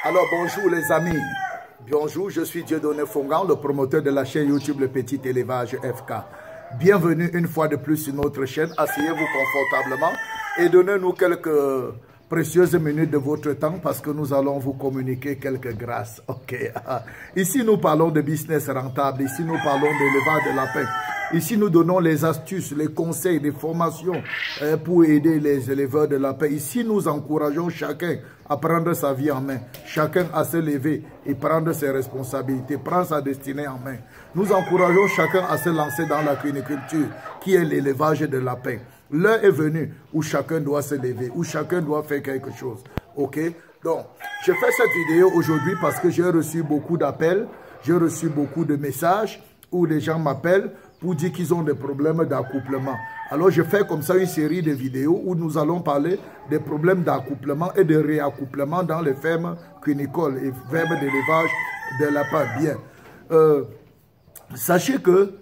Alors bonjour les amis, bonjour, je suis Dieudonné Fongan, le promoteur de la chaîne YouTube Le Petit Élevage FK. Bienvenue une fois de plus sur notre chaîne, asseyez-vous confortablement et donnez-nous quelques précieuses minutes de votre temps parce que nous allons vous communiquer quelques grâces. Ok. Ici nous parlons de business rentable, ici nous parlons d'élevage de lapins. Ici, nous donnons les astuces, les conseils, les formations pour aider les éleveurs de lapins. Ici, nous encourageons chacun à prendre sa vie en main, chacun à se lever et prendre ses responsabilités, prendre sa destinée en main. Nous encourageons chacun à se lancer dans la cuniculture, qui est l'élevage de lapins. L'heure est venue où chacun doit se lever, où chacun doit faire quelque chose. Ok? Donc, je fais cette vidéo aujourd'hui parce que j'ai reçu beaucoup d'appels, j'ai reçu beaucoup de messages où les gens m'appellent pour dire qu'ils ont des problèmes d'accouplement. Alors, je fais comme ça une série de vidéos où nous allons parler des problèmes d'accouplement et de réaccouplement dans les fermes cunicoles et fermes d'élevage de lapins. Bien. Sachez que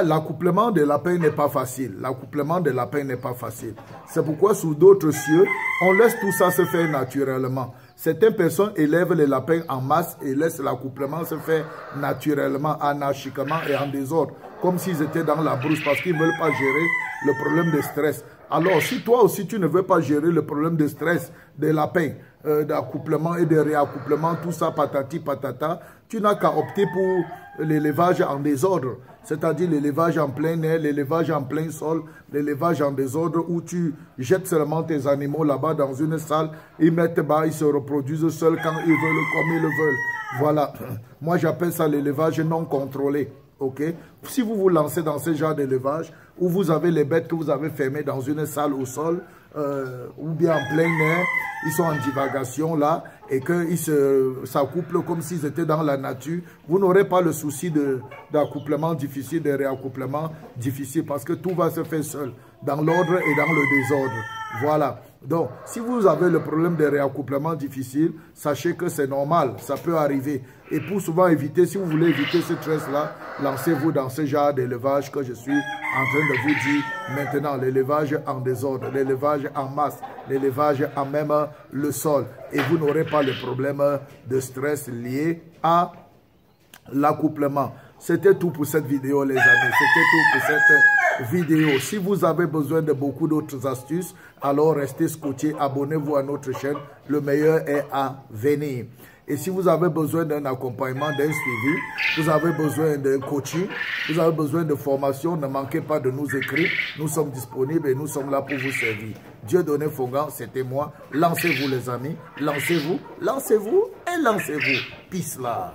l'accouplement des lapins n'est pas facile. L'accouplement des lapins n'est pas facile. C'est pourquoi sous d'autres cieux, on laisse tout ça se faire naturellement. Certaines personnes élèvent les lapins en masse et laissent l'accouplement se faire naturellement, anarchiquement et en désordre, comme s'ils étaient dans la brousse parce qu'ils ne veulent pas gérer le problème de stress. Alors, si toi aussi tu ne veux pas gérer le problème de stress des lapins, d'accouplement et de réaccouplement, tout ça patati patata, tu n'as qu'à opter pour l'élevage en désordre, c'est-à-dire l'élevage en plein air, l'élevage en plein sol, l'élevage en désordre où tu jettes seulement tes animaux là-bas dans une salle, ils mettent bas, ils se reproduisent seuls quand ils veulent, comme ils le veulent. Voilà, moi j'appelle ça l'élevage non contrôlé. Ok? Si vous vous lancez dans ce genre d'élevage, où vous avez les bêtes que vous avez fermées dans une salle au sol, ou bien en plein air, ils sont en divagation là, et qu'ils s'accouplent comme s'ils étaient dans la nature, vous n'aurez pas le souci d'accouplement difficile, de réaccouplement difficile, parce que tout va se faire seul, dans l'ordre et dans le désordre. Voilà. Donc, si vous avez le problème de réaccouplement difficile, sachez que c'est normal, ça peut arriver. Et pour souvent éviter, si vous voulez éviter ce stress-là, lancez-vous dans ce genre d'élevage que je suis en train de vous dire maintenant. L'élevage en désordre, l'élevage en masse, l'élevage en même le sol. Et vous n'aurez pas le problème de stress lié à l'accouplement. C'était tout pour cette vidéo, les amis. C'était tout pour cette vidéo. Si vous avez besoin de beaucoup d'autres astuces, alors restez scotché, abonnez-vous à notre chaîne. Le meilleur est à venir. Et si vous avez besoin d'un accompagnement, d'un suivi, vous avez besoin d'un coaching, vous avez besoin de formation, ne manquez pas de nous écrire. Nous sommes disponibles et nous sommes là pour vous servir. Dieudonné Fongan, c'était moi. Lancez-vous les amis, lancez-vous, lancez-vous et lancez-vous. Peace là.